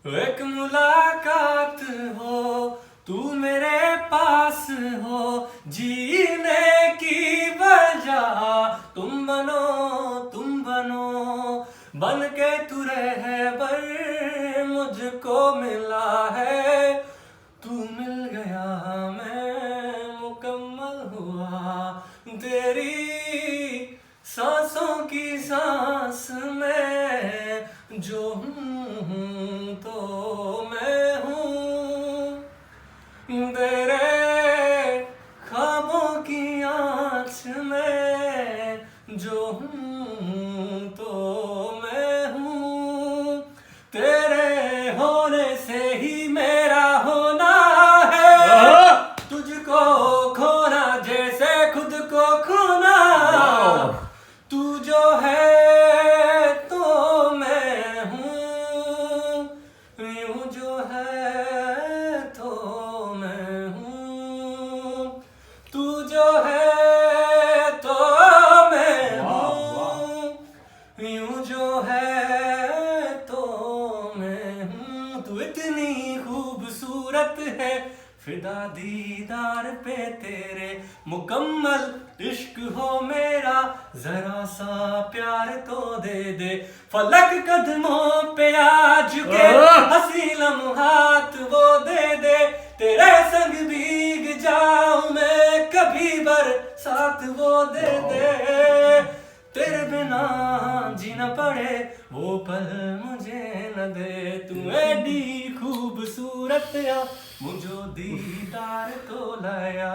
एक मुलाकात हो, तू मेरे पास हो, जीने की वजह तुम बनो, तुम बनो। बन के तू रहबर मुझको मिला है, तू मिल गया मैं मुकम्मल हुआ। तेरी सांसों की सांस में जो हूँ तो मैं हूँ, तेरे ख्वाबों की आँच में जो हूँ तो मैं हूँ। तेरे होने से ही मेरा होना है, तुझको खोना जैसे खुद को खोना। तू जो है तो मैं हूँ, यूं जो है तो मैं हूँ। तू जो है तो मैं हूँ, यूं जो है तो मैं हूँ। तू इतनी खूबसूरत है, फिदा दीदार पे तेरे, मुकम्मल इश्क हो मेरा, जरा सा प्यार तो दे दे। फलक कदमों पे आ झुके, हंसी लम्हात वो दे दे। तेरे संग भीग जाऊं मैं कभी, बरसात वो दे दे। तेरे बिना जीना पड़े वो पल मुझे न दे। तू एडी खूबसूरत या मुझो दीदार तो लाया।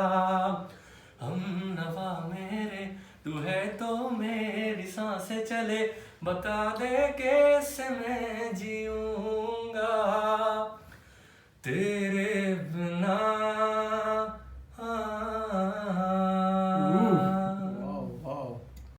हम नवा मेरे तू है तो मेरी सांसें चले, बता दे कैसे मैं जीऊंगा तेरे